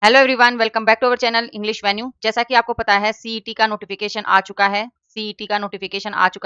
Hello everyone, welcome back to our channel English venue. जैसा कि आपको पता है सीईटी का नोटिफिकेशन आ चुका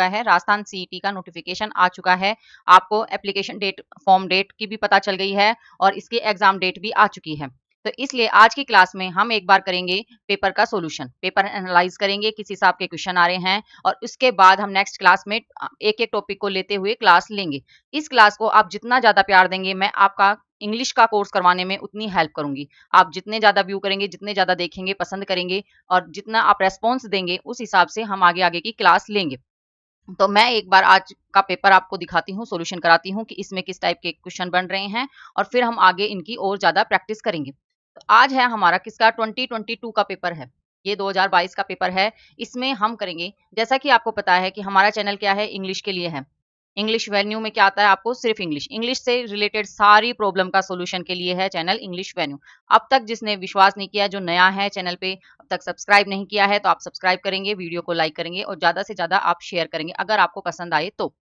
है। राजस्थान सीईटी का नोटिफिकेशन आ चुका है। आपको एप्लीकेशन डेट, फॉर्म डेट की भी पता चल गई है और इसकी एग्जाम डेट भी आ चुकी है। तो इसलिए आज की क्लास में हम एक बार करेंगे पेपर का सोल्यूशन, पेपर एनालाइज करेंगे, किस हिसाब के क्वेश्चन आ रहे हैं और उसके बाद हम नेक्स्ट क्लास में एक एक टॉपिक को लेते हुए क्लास लेंगे। इस क्लास को आप जितना ज्यादा प्यार देंगे, मैं आपका इंग्लिश का कोर्स करवाने में उतनी हेल्प करूंगी। आप जितने ज्यादा व्यू करेंगे, जितने ज्यादा देखेंगे, पसंद करेंगे और जितना आप रेस्पॉन्स देंगे, उस हिसाब से हम आगे आगे की क्लास लेंगे। तो मैं एक बार आज का पेपर आपको दिखाती हूँ, सॉल्यूशन कराती हूँ कि इसमें किस टाइप के क्वेश्चन बन रहे हैं और फिर हम आगे इनकी और ज्यादा प्रैक्टिस करेंगे। तो आज है हमारा किसका 2022 का पेपर है। ये 2022 का पेपर है। इसमें हम करेंगे, जैसा कि आपको पता है कि हमारा चैनल क्या है, इंग्लिश के लिए है। इंग्लिश वेन्यू में क्या आता है, आपको सिर्फ इंग्लिश इंग्लिश से रिलेटेड सारी प्रॉब्लम का सॉल्यूशन के लिए है चैनल इंग्लिश वेन्यू। अब तक जिसने विश्वास नहीं किया, जो नया है चैनल पे, अब तक सब्सक्राइब नहीं किया है, तो आप सब्सक्राइब करेंगे, वीडियो को लाइक करेंगे और ज्यादा से ज्यादा आप शेयर करेंगे अगर आपको पसंद आए तो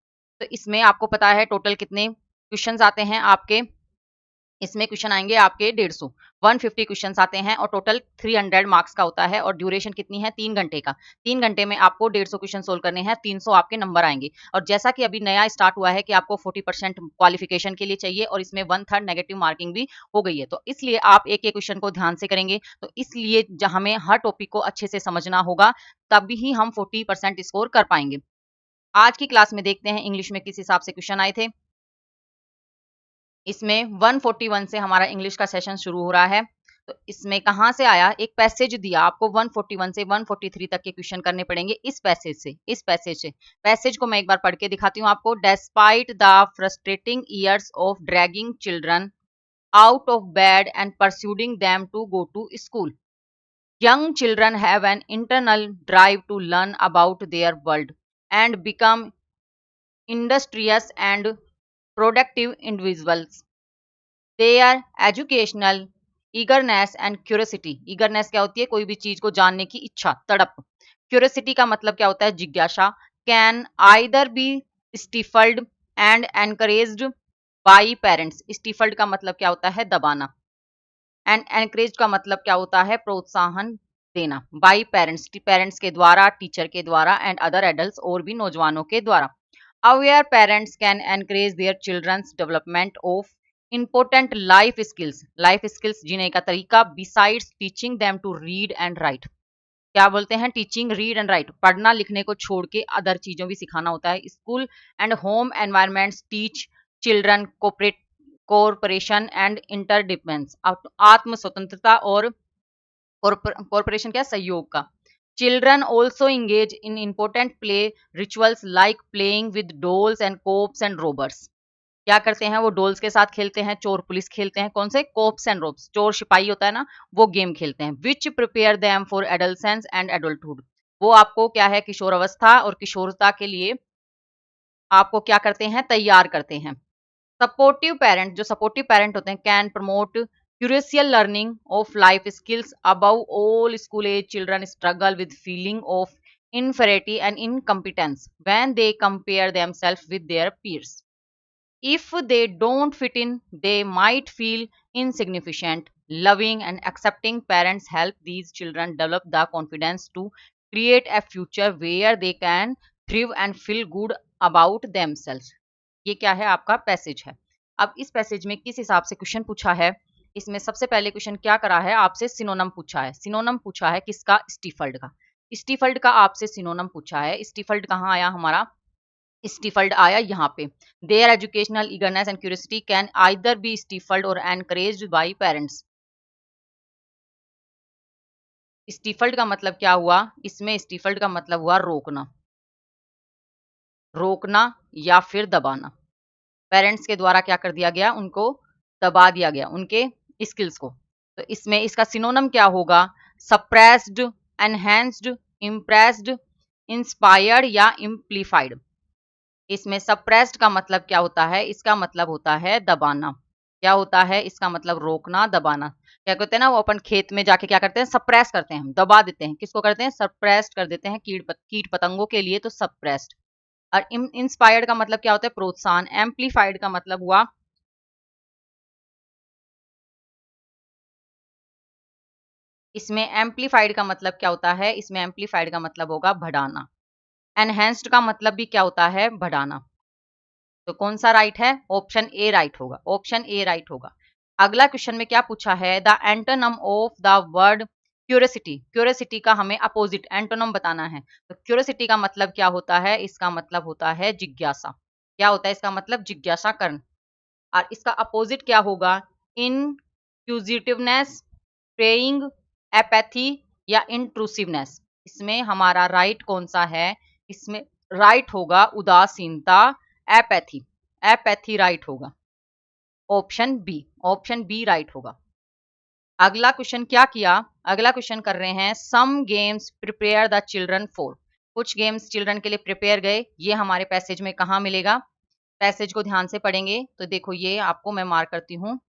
इसमें आपको पता है टोटल कितने क्वेश्चन आते हैं आपके। इसमें क्वेश्चन आएंगे आपके 150 150 क्वेश्चन आते हैं और टोटल 300 मार्क्स का होता है और ड्यूरेशन कितनी है, 3 घंटे का। 3 घंटे में आपको 150 क्वेश्चन सोल्व करने हैं, 300 आपके नंबर आएंगे। और जैसा कि अभी नया स्टार्ट हुआ है कि आपको 40% क्वालिफिकेशन के लिए चाहिए और इसमें 1/3 नेगेटिव मार्किंग भी हो गई है, तो इसलिए आप एक एक क्वेश्चन को ध्यान से करेंगे। तो इसलिए हमें हर टॉपिक को अच्छे से समझना होगा, तभी ही हम 40% स्कोर कर पाएंगे। आज की क्लास में देखते हैं इंग्लिश में किस हिसाब से क्वेश्चन आए थे। इसमें 141 से हमारा इंग्लिश का सेशन शुरू हो रहा है। तो इसमें कहां से आया, एक पैसेज दिया आपको, 141 से 143 तक के क्वेश्चन करने पड़ेंगे इस पैसेज से। पैसेज को मैं एक बार पढ़ के दिखाती हूँ आपको। Despite the frustrating years of dragging children out of bed and persuading them to go to school. Young children have an internal drive to learn about their world and become industrious and productive individuals. Their educational eagerness and curiosity. Eagerness क्या होती है, कोई भी चीज को जानने की इच्छा, तड़प। Curiosity का मतलब क्या होता है, जिज्ञासा। Can either be stifled and encouraged by parents. Stifled का मतलब क्या होता है, दबाना। एंड एनकरेज का मतलब क्या होता है, प्रोत्साहन देना। बाई पेरेंट्स, पेरेंट्स के द्वारा, टीचर के द्वारा एंड अदर एडल्ट्स, और भी नौजवानों के द्वारा। Aware parents can encourage their children's development of important life skills जीने का तरीका, besides teaching them to read and write. क्या बोलते हैं, टीचिंग रीड एंड राइट, पढ़ना लिखने को छोड़ के अदर चीजों भी सिखाना होता है। School and home environments teach children cooperation and interdependence, आत्म स्वतंत्रता और कॉर्पोरेशन क्या, सहयोग का। Children also engage in important play rituals like playing with dolls and cops and robbers. क्या करते हैं वो, डॉल्स के साथ खेलते हैं, चोर पुलिस खेलते हैं। कौन से, कोप्स एंड रोब्स, चोर सिपाही होता है ना, वो गेम खेलते हैं। Which prepare them for adolescence and adulthood. वो आपको क्या है, किशोर अवस्था और किशोरता के लिए आपको क्या करते हैं, तैयार करते हैं। सपोर्टिव पेरेंट, जो सपोर्टिव पेरेंट होते हैं, can promote curiosity learning of life skills. Above all school age children struggle with feeling of inferiority and incompetence when they compare themselves with their peers. If they don't fit in, they might feel insignificant. Loving and accepting parents help these children develop the confidence to create a future where they can thrive and feel good about themselves. ये क्या है, आपका passage है। अब इस passage में किस हिसाब से क्वेश्चन पूछा है, इसमें सबसे पहले क्वेश्चन क्या करा है, आपसे सिनोनम पूछा है। सिनोनम पूछा है किसका, स्टीफल्ड का। स्टीफल्ड का आपसे सिनोनम पूछा है। स्टीफल्ड कहाँ आया हमारा, स्टीफल्ड आया यहाँ पे। Their educational eagerness and curiosity can either be stifled or encouraged bye parents. स्टीफल्ड का मतलब क्या हुआ, इसमें स्टीफल्ड का मतलब हुआ रोकना, रोकना या फिर दबाना। पेरेंट्स के द्वारा क्या कर दिया गया, उनको दबा दिया गया, उनके स्किल्स को। तो इसमें इसका सिनोनम क्या होगा, सप्रेस्ड, एनहेंस्ड, इम्प्रेस्ड, इंस्पायर्ड या इम्प्लीफाइड। इसमें सप्रेस्ड का मतलब क्या होता है, इसका मतलब होता है दबाना। क्या होता है, इसका मतलब रोकना, दबाना। क्या कहते हैं ना, वो अपन खेत में जाके क्या करते हैं, सप्रेस करते हैं, हम दबा देते हैं। किसको करते हैं, सप्रेस्ड कर देते हैं, कीट पतंगों के लिए तो सप्रेस्ड। और इंस्पायर्ड का मतलब क्या होता है, प्रोत्साहन। एम्पलीफाइड का मतलब हुआ इसमें एम्पलीफाइड का मतलब क्या होता है? इसमें एम्पलीफाइड का मतलब होगा बढ़ाना। एनहेंस्ड का मतलब भी क्या होता है? बढ़ाना। तो कौन सा राइट है? ऑप्शन ए राइट होगा, ऑप्शन ए राइट होगा। अगला क्वेश्चन में क्या पूछा है? The antonym of the word curiosity. Curiosity का हमें अपोजिट एंटोनम बताना है। तो क्यूरियोसिटी का मतलब क्या होता है? इसका मतलब होता है जिज्ञासा। क्या होता है इसका मतलब? जिज्ञासा करना। और इसका अपोजिट क्या होगा? इनक्यूजिटिवनेस, प्रेइंग, एपैथी या इंट्रूसिवनेस। इसमें हमारा राइट कौन सा है? इसमें राइट होगा उदासीनता, एपैथी। एपैथी राइट होगा, option B. Option B right होगा। अगला क्वेश्चन क्या किया? अगला क्वेश्चन कर रहे हैं some games prepare the children for. कुछ गेम्स चिल्ड्रन के लिए प्रिपेयर गए। ये हमारे पैसेज में कहाँ मिलेगा? पैसेज को ध्यान से पढ़ेंगे तो देखो ये आपको मैं मार्क करती हूँ।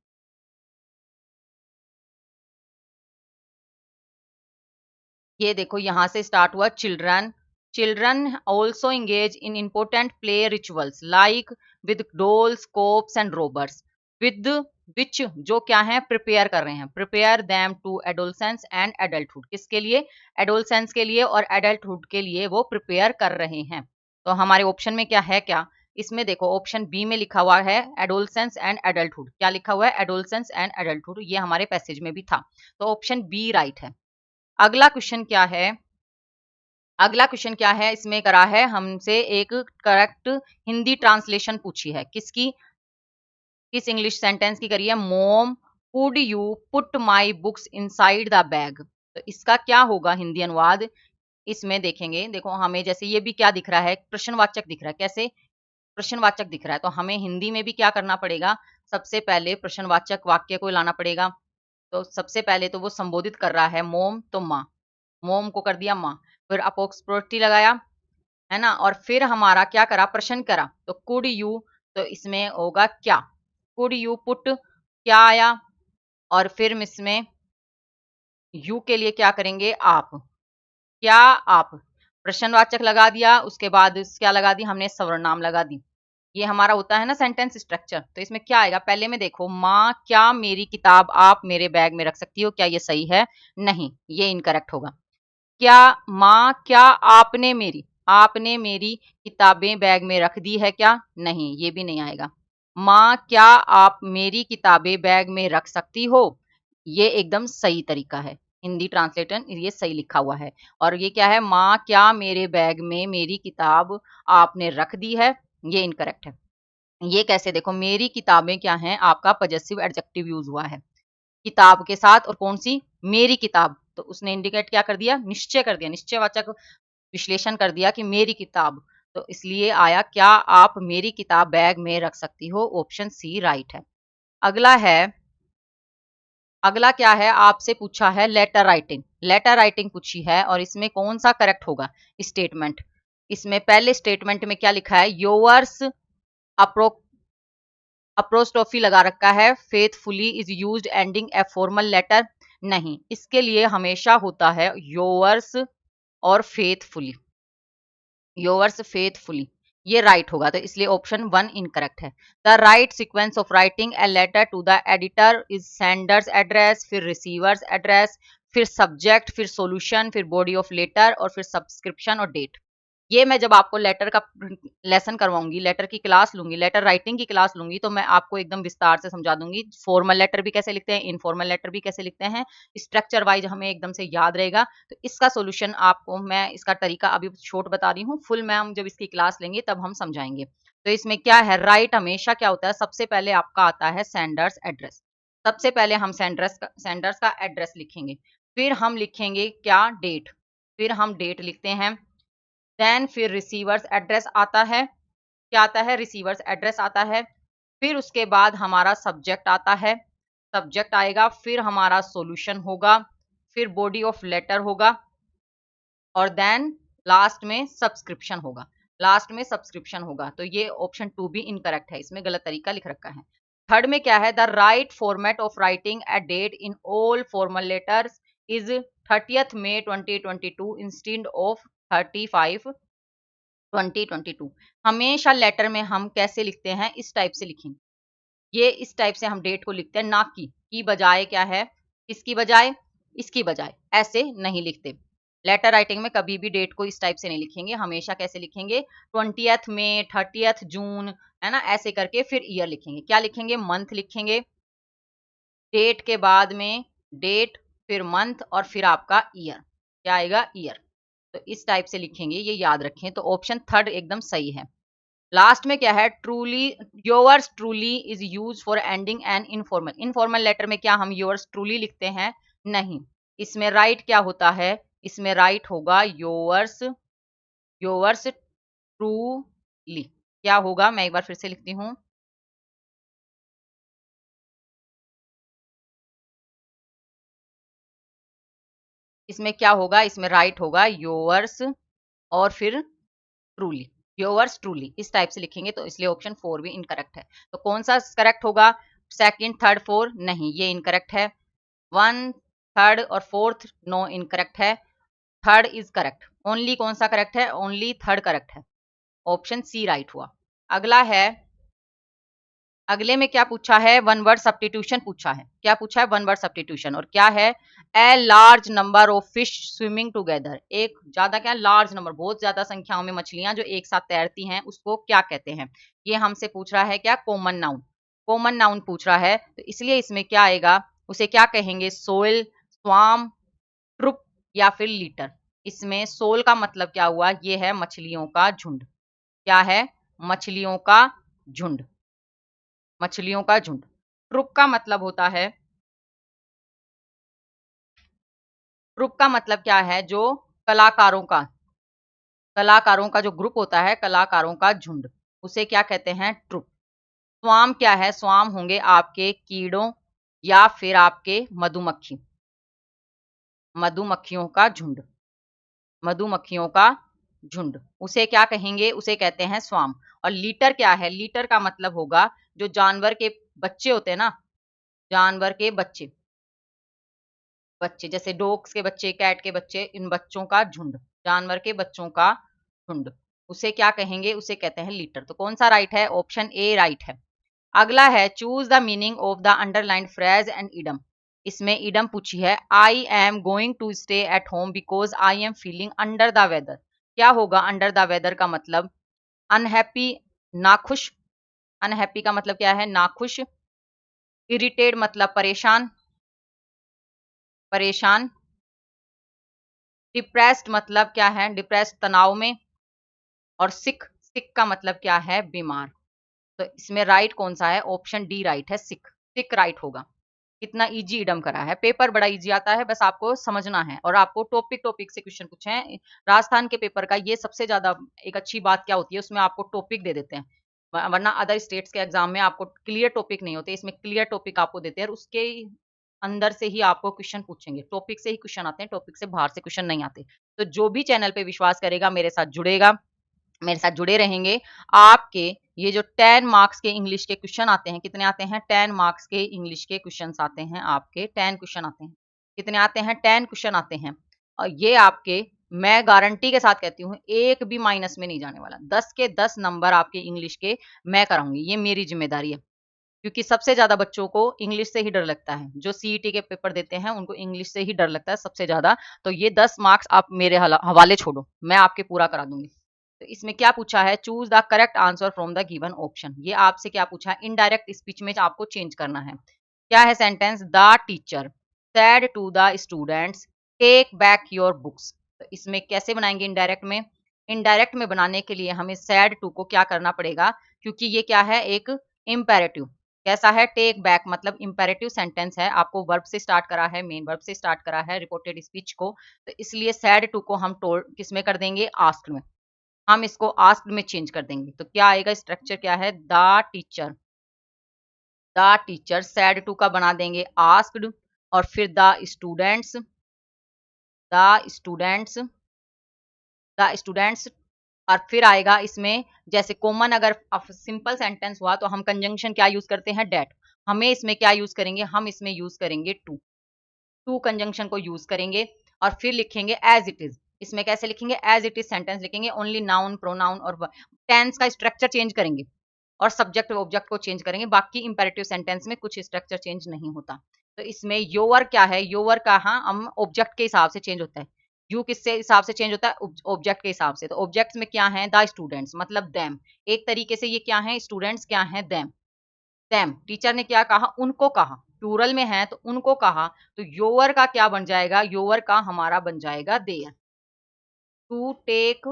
ये देखो यहां से स्टार्ट हुआ children. Children also engage in important play rituals like with dolls, cops and robbers, with which जो क्या है? प्रिपेयर कर रहे हैं। Prepare them to adolescence and adulthood. किसके लिए? एडोलसेंस के लिए और एडल्टहुड के लिए वो प्रिपेयर कर रहे हैं। तो हमारे ऑप्शन में क्या है? क्या इसमें देखो ऑप्शन बी में लिखा हुआ है एडोलसेंस एंड एडल्टहुड। क्या लिखा हुआ है? Adolescence and adulthood. ये हमारे पैसेज में भी था, तो ऑप्शन बी राइट है। अगला क्वेश्चन क्या है? अगला क्वेश्चन क्या है? इसमें करा है हमसे एक करेक्ट हिंदी ट्रांसलेशन पूछी है। किसकी? किस इंग्लिश सेंटेंस की करी है? मोम could you put my books inside the bag. तो इसका क्या होगा हिंदी अनुवाद? इसमें देखेंगे, देखो हमें जैसे ये भी क्या दिख रहा है? प्रश्नवाचक दिख रहा है। कैसे? प्रश्नवाचक दिख रहा है। तो हमें हिंदी में भी क्या करना पड़ेगा? सबसे पहले प्रश्नवाचक वाक्य को लाना पड़ेगा। तो सबसे पहले तो वो संबोधित कर रहा है मोम, तो माँ। मोम को कर दिया माँ, फिर अपोस्ट्रोफी लगाया, है ना, और फिर हमारा क्या करा? प्रश्न करा। तो कुड यू, तो इसमें होगा क्या? कुड यू पुट, क्या आया? और फिर इसमें यू के लिए क्या करेंगे? आप। क्या आप? प्रश्नवाचक लगा दिया, उसके बाद क्या लगा दी हमने? सर्वनाम लगा दी। ये हमारा होता है ना सेंटेंस स्ट्रक्चर। तो इसमें क्या आएगा? पहले में देखो, माँ क्या मेरी किताब आप मेरे बैग में रख सकती हो? क्या ये सही है? नहीं, ये इनकरेक्ट होगा। क्या माँ क्या आपने मेरी किताबें बैग में रख दी है क्या? नहीं, ये भी नहीं आएगा। माँ क्या आप मेरी किताबें बैग में रख सकती हो? ये एकदम सही तरीका है। हिंदी ट्रांसलेटर ये सही लिखा हुआ है। और ये क्या है? माँ क्या मेरे बैग में मेरी किताब आपने रख दी है? ये इनकरेक्ट है। ये कैसे? देखो मेरी किताबें क्या हैं? आपका पजेसिव एडजेक्टिव यूज हुआ है किताब के साथ। और कौन सी? मेरी किताब। तो उसने इंडिकेट क्या कर दिया? निश्चय कर दिया, निश्चयवाचक विश्लेषण कर दिया कि मेरी किताब। तो इसलिए आया क्या आप मेरी किताब बैग में रख सकती हो? ऑप्शन सी राइट है। अगला है, अगला क्या है? आपसे पूछा है लेटर राइटिंग। लेटर राइटिंग पूछी है और इसमें कौन सा करेक्ट होगा स्टेटमेंट? इसमें पहले स्टेटमेंट में क्या लिखा है? योवर्स अप्रो अप्रोस्ट्रोफी लगा रखा है। Faithfully is used ending a formal letter. नहीं, इसके लिए हमेशा होता है योवर्स और फेथफुली। योवर्स फेथफुली, ये राइट होगा। तो इसलिए ऑप्शन वन इनकरेक्ट है। The right sequence of writing a letter to the editor is sender's address, फिर रिसीवर्स एड्रेस, फिर सब्जेक्ट, फिर सॉल्यूशन, फिर बॉडी ऑफ लेटर और फिर सब्सक्रिप्शन और डेट। ये मैं जब आपको लेटर का लेसन करवाऊंगी, लेटर की क्लास लूंगी, लेटर राइटिंग की क्लास लूंगी, तो मैं आपको एकदम विस्तार से समझा दूंगी फॉर्मल लेटर भी कैसे लिखते हैं, इनफॉर्मल लेटर भी कैसे लिखते हैं। स्ट्रक्चर वाइज हमें एकदम से याद रहेगा। तो इसका सोल्यूशन आपको मैं इसका तरीका अभी शॉर्ट बता रही हूँ, फुल में हम जब इसकी क्लास लेंगे तब हम समझाएंगे। तो इसमें क्या है? राइट हमेशा क्या होता है? सबसे पहले आपका आता है सेंडर्स एड्रेस। सबसे पहले हम सेंडर्स का एड्रेस लिखेंगे, फिर हम लिखेंगे क्या? डेट। फिर हम डेट लिखते हैं। देन फिर रिसीवर्स एड्रेस आता है। क्या आता है? रिसीवर्स एड्रेस आता है। फिर उसके बाद हमारा सब्जेक्ट आता है। सब्जेक्ट आएगा, फिर हमारा सॉल्यूशन होगा, फिर बॉडी ऑफ लेटर होगा और देन लास्ट में सब्सक्रिप्शन होगा। लास्ट में सब्सक्रिप्शन होगा। तो ये ऑप्शन टू भी इनकरेक्ट है, इसमें गलत तरीका लिख रखा है। थर्ड में क्या है? The right format of writing a date in all formal letters is 30th May 2022 instead of 35 2022। हमेशा लेटर में हम कैसे लिखते हैं? इस टाइप से लिखेंगे। ये इस टाइप से हम डेट को लिखते हैं, ना की बजाय क्या है? इसकी बजाय इसकी बजाय ऐसे नहीं लिखते। लेटर राइटिंग में कभी भी डेट को इस टाइप से नहीं लिखेंगे, हमेशा कैसे लिखेंगे 20th मई, 30th जून, है ना, ऐसे करके फिर ईयर लिखेंगे। क्या लिखेंगे? मंथ लिखेंगे, डेट के बाद में डेट, फिर मंथ और फिर आपका ईयर, क्या आएगा? ईयर। तो इस टाइप से लिखेंगे, ये याद रखें। तो ऑप्शन थर्ड एकदम सही है। लास्ट में क्या है? Truly, yours truly is use for ending an informal. Informal letter में क्या हम योर्स ट्रूली लिखते हैं? नहीं। इसमें राइट क्या होता है? इसमें राइट होगा योर्स, योर्स ट्रूली। क्या होगा? मैं एक बार फिर से लिखती हूँ। इसमें क्या होगा? इसमें राइट होगा योर्स और फिर ट्रूली, योर्स ट्रूली, इस टाइप से लिखेंगे। तो इसलिए ऑप्शन 4 भी इनकरेक्ट है। तो कौन सा करेक्ट होगा? Second, third, four? नहीं, ये इनकरेक्ट है। 1, थर्ड और फोर्थ नो, इनकरेक्ट है। Third is correct. ओनली कौन सा करेक्ट है? ओनली थर्ड करेक्ट है। ऑप्शन सी राइट हुआ। अगला है, अगले में क्या पूछा है? वन वर्ड सब्स्टिट्यूशन पूछा है। क्या पूछा है? One word substitution. और क्या है? A large number of fish swimming together. एक ज्यादा, क्या? लार्ज नंबर, बहुत ज्यादा संख्याओं में मछलियां जो एक साथ तैरती हैं, उसको क्या कहते हैं? ये हमसे पूछ रहा है क्या? Common noun. कॉमन नाउन पूछ रहा है, तो इसलिए इसमें क्या आएगा? उसे क्या कहेंगे? सोइल, स्वाम, ट्रुप या फिर लीटर। इसमें सोल का मतलब क्या हुआ? ये है मछलियों का झुंड। क्या है? मछलियों का झुंड, मछलियों का झुंड। ट्रुप का मतलब होता है, ट्रुप का मतलब क्या है? जो कलाकारों का, कलाकारों का जो ग्रुप होता है, कलाकारों का झुंड, उसे क्या कहते हैं? ट्रुप। स्वाम क्या है? स्वाम होंगे आपके कीड़ों या फिर आपके मधुमक्खी, मधुमक्खियों का झुंड, मधुमक्खियों का झुंड, उसे क्या कहेंगे? उसे कहते हैं स्वाम। और लीटर क्या है? लीटर का मतलब होगा जो जानवर के बच्चे होते हैं ना, जानवर के बच्चे, बच्चे जैसे डॉग्स के बच्चे, कैट के बच्चे, इन बच्चों का झुंड, जानवर के बच्चों का झुंड, उसे क्या कहेंगे? उसे कहते हैं लीटर। तो कौन सा राइट है? ऑप्शन ए राइट है। अगला है, choose the meaning of the underline phrase and idiom. इसमें इडम पूछी है, I am going to stay at home because I am feeling under the weather. क्या होगा अंडर द वेदर का मतलब? अनहैप्पी, नाखुश। अनहैप्पी का मतलब क्या है? नाखुश। इरिटेड मतलब परेशान, परेशान। डिप्रेस्ड मतलब क्या है? डिप्रेस्ड, तनाव में। और सिक, सिक का मतलब क्या है? बीमार। तो इसमें राइट कौन सा है? ऑप्शन डी राइट है, सिक। सिक राइट होगा। कितना इजी इडम करा है, पेपर बड़ा इजी आता है, बस आपको समझना है। और आपको टॉपिक टॉपिक से क्वेश्चन पूछे हैं राजस्थान के पेपर का, ये सबसे ज्यादा एक अच्छी बात क्या होती है, उसमें आपको टॉपिक दे देते हैं। वरना अदर स्टेट्स के एग्जाम में आपको क्लियर टॉपिक नहीं होते, इसमें क्लियर टॉपिक आपको देते हैं और उसके अंदर से ही आपको क्वेश्चन पूछेंगे। टॉपिक से ही क्वेश्चन आते हैं, टॉपिक से बाहर से क्वेश्चन नहीं आते। तो जो भी चैनल पे विश्वास करेगा, मेरे साथ जुड़ेगा, मेरे साथ जुड़े रहेंगे, आपके ये जो 10 मार्क्स के इंग्लिश के क्वेश्चन आते हैं, कितने आते हैं? 10 मार्क्स के इंग्लिश के क्वेश्चन आते हैं आपके, 10 क्वेश्चन आते हैं। कितने आते हैं? 10 क्वेश्चन आते हैं। और ये आपके, मैं गारंटी के साथ कहती हूँ, एक भी माइनस में नहीं जाने वाला। 10 के 10 नंबर आपके इंग्लिश के मैं कराऊंगी, ये मेरी जिम्मेदारी है। क्योंकि सबसे ज्यादा बच्चों को इंग्लिश से ही डर लगता है, जो सीईटी के पेपर देते हैं उनको इंग्लिश से ही डर लगता है सबसे ज्यादा। तो ये 10 मार्क्स आप मेरे हवाले छोड़ो, मैं आपके पूरा करा दूंगी। तो इसमें क्या पूछा है? Choose the correct answer from the given option. ये आपसे क्या पूछा है? इनडायरेक्ट स्पीच में आपको चेंज करना है। क्या है sentence? The teacher said to the students take back your books. तो इसमें कैसे बनाएंगे इनडायरेक्ट में? इनडायरेक्ट में बनाने के लिए हमें सैड टू को क्या करना पड़ेगा? क्योंकि ये क्या है? एक इम्पेरेटिव। कैसा है? टेक बैक मतलब इंपेरेटिव सेंटेंस है, आपको वर्ब से स्टार्ट करा है, मेन वर्ब से स्टार्ट करा है रिपोर्टेड स्पीच को। तो इसलिए सैड टू को हम टोल्ड किस में कर देंगे? आस्क्ड में। हम इसको आस्क्ड में चेंज कर देंगे। तो क्या आएगा? स्ट्रक्चर क्या है? The teacher, the teacher said to का बना देंगे आस्क्ड, और फिर the students, the students, the students, और फिर आएगा इसमें, जैसे कॉमन अगर सिंपल सेंटेंस हुआ तो हम कंजंक्शन क्या यूज करते हैं? डेट। हमें इसमें क्या यूज करेंगे? हम इसमें यूज करेंगे टू, टू कंजंक्शन को यूज करेंगे। और फिर लिखेंगे एज इट इज। इसमें कैसे लिखेंगे? एज इट इज सेंटेंस लिखेंगे, ओनली नाउन, प्रोनाउन और टेंस का स्ट्रक्चर चेंज करेंगे और सब्जेक्ट ऑब्जेक्ट को चेंज करेंगे। बाकी इंपेरेटिव सेंटेंस में कुछ स्ट्रक्चर चेंज नहीं होता। तो इसमें योर क्या है, योर का हाँ हम ऑब्जेक्ट के हिसाब से चेंज होता है। यू किससे हिसाब से चेंज होता है, ऑब्जेक्ट के हिसाब से। तो ऑब्जेक्ट्स में क्या है, द स्टूडेंट्स मतलब देम। एक तरीके से ये क्या है, स्टूडेंट्स क्या है, देम। देम टीचर ने क्या कहा, उनको कहा, प्लूरल में है तो उनको कहा। तो योर का क्या बन जाएगा, योर का हमारा बन जाएगा there. To take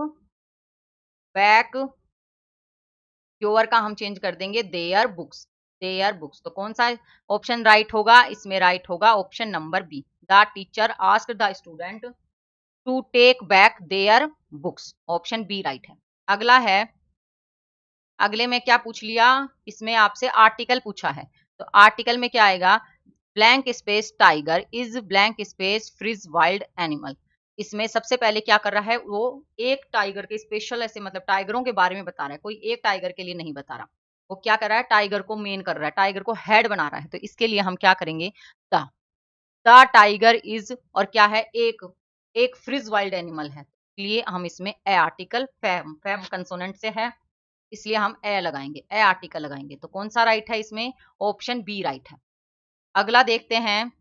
back, your का हम चेंज कर देंगे देयर बुक्स, देयर बुक्स। तो कौन सा ऑप्शन राइट होगा, इसमें राइट होगा option number B, the teacher asked the student to take back their books, option B right है। अगला है, अगले में क्या पूछ लिया, इसमें आपसे आर्टिकल पूछा है। तो आर्टिकल में क्या आएगा, blank space tiger is blank space fridge wild animal. इसमें सबसे पहले क्या कर रहा है, वो एक टाइगर के स्पेशल ऐसे मतलब टाइगरों के बारे में बता रहा है, कोई एक टाइगर के लिए नहीं बता रहा। वो क्या कर रहा है, टाइगर को मेन कर रहा है, टाइगर को हेड बना रहा है। तो इसके लिए हम क्या करेंगे, द द टाइगर इज, और क्या है, एक फ्रिज वाइल्ड एनिमल है, इसलिए हम इसमें ए आर्टिकल, फैम फैम कंसोनेंट से है, इसलिए हम ए लगाएंगे, ए आर्टिकल लगाएंगे। तो कौन सा राइट है इसमें, ऑप्शन बी राइट है। अगला देखते हैं,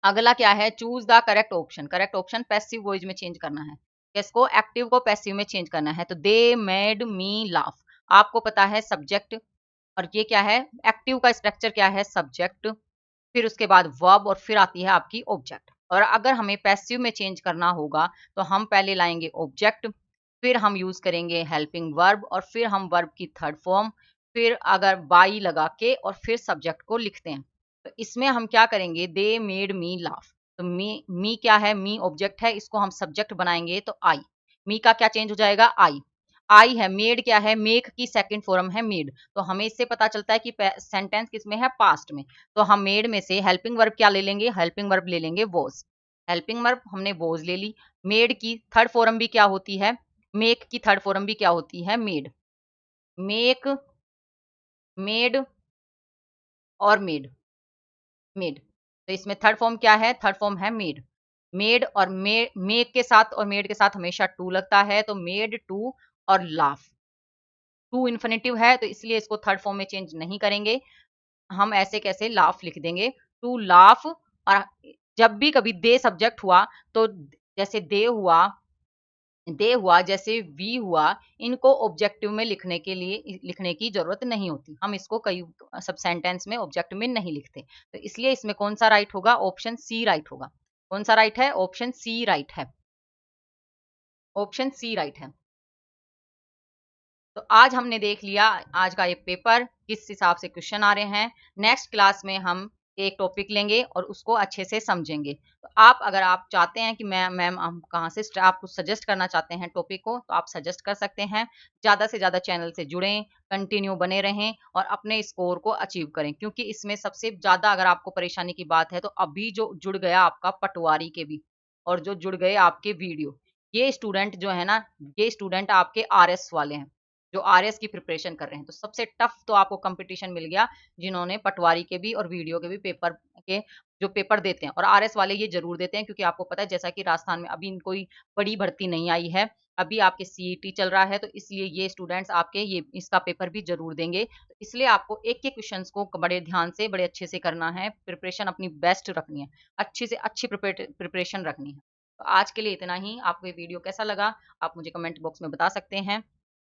अगला क्या है, choose the correct option. Correct option passive voice में चेंज करना है, इसको एक्टिव को पैसिव में चेंज करना है। तो दे मेड मी लाफ, आपको पता है सब्जेक्ट, और ये क्या है, एक्टिव का स्ट्रक्चर क्या है, सब्जेक्ट, फिर उसके बाद वर्ब, और फिर आती है आपकी ऑब्जेक्ट। और अगर हमें पैसिव में चेंज करना होगा तो हम पहले लाएंगे ऑब्जेक्ट, फिर हम यूज करेंगे हेल्पिंग वर्ब, और फिर हम वर्ब की थर्ड फॉर्म, फिर अगर बाई लगा के और फिर सब्जेक्ट को लिखते हैं। तो इसमें हम क्या करेंगे, दे मेड मी लाफ। तो मी क्या है, मी ऑब्जेक्ट है, इसको हम सब्जेक्ट बनाएंगे तो आई, मी का क्या चेंज हो जाएगा, आई। आई है, मेड क्या है, मेक की सेकंड फॉर्म है मेड। तो हमें इससे पता चलता है कि सेंटेंस किसमें है, पास्ट में। तो हम मेड में से हेल्पिंग वर्ब क्या ले लेंगे, हेल्पिंग वर्ब ले लेंगे वॉज। हेल्पिंग वर्ब हमने वॉज ले ली। मेड की थर्ड फॉर्म भी क्या होती है, मेक की थर्ड फॉर्म भी क्या होती है, मेड। मेक, मेड और मेड, मेड। तो इसमें थर्ड फॉर्म क्या है, थर्ड फॉर्म है मेड। मेड और मेक के साथ और मेड के साथ हमेशा टू लगता है, तो मेड टू और लाफ, टू इन्फिनेटिव है तो इसलिए इसको थर्ड फॉर्म में चेंज नहीं करेंगे, हम ऐसे कैसे लाफ लिख देंगे, टू लाफ। और जब भी कभी दे सब्जेक्ट हुआ तो जैसे दे हुआ, जैसे वी हुआ, इनको ऑब्जेक्टिव में लिखने के लिए लिखने की जरूरत नहीं होती, हम इसको कई सब सेंटेंस में ऑब्जेक्ट में नहीं लिखते। तो इसलिए इसमें कौन सा राइट होगा, ऑप्शन सी राइट होगा। कौन सा राइट है, ऑप्शन सी राइट है, ऑप्शन सी राइट है। तो आज हमने देख लिया आज का ये पेपर, किस हिसाब से क्वेश्चन आ रहे हैं। नेक्स्ट क्लास में हम एक टॉपिक लेंगे और उसको अच्छे से समझेंगे। तो आप अगर आप चाहते हैं कि मैम हम कहाँ से आप कुछ सजेस्ट करना चाहते हैं टॉपिक को, तो आप सजेस्ट कर सकते हैं। ज़्यादा से ज़्यादा चैनल से जुड़ें, कंटिन्यू बने रहें और अपने स्कोर को अचीव करें, क्योंकि इसमें सबसे ज़्यादा अगर आपको परेशानी की बात है तो अभी जो जुड़ गया आपका पटवारी के भी, और जो जुड़ गए आपके वीडियो, ये स्टूडेंट जो है ना, ये स्टूडेंट आपके आरएस वाले हैं जो आरएस की प्रिपरेशन कर रहे हैं। तो सबसे टफ तो आपको कंपटीशन मिल गया जिन्होंने पटवारी के भी और वीडियो के भी पेपर के जो पेपर देते हैं। और आरएस वाले ये जरूर देते हैं क्योंकि आपको पता है जैसा कि राजस्थान में अभी कोई बड़ी भर्ती नहीं आई है, अभी आपके सीईटी चल रहा है, तो इसलिए ये स्टूडेंट्स आपके ये इसका पेपर भी जरूर देंगे। तो इसलिए आपको एक एक क्वेश्चन को बड़े ध्यान से बड़े अच्छे से करना है, प्रिपरेशन अपनी बेस्ट रखनी है, अच्छी से अच्छी प्रिपरेशन रखनी है। तो आज के लिए इतना ही। आपको ये वीडियो कैसा लगा आप मुझे कमेंट बॉक्स में बता सकते हैं।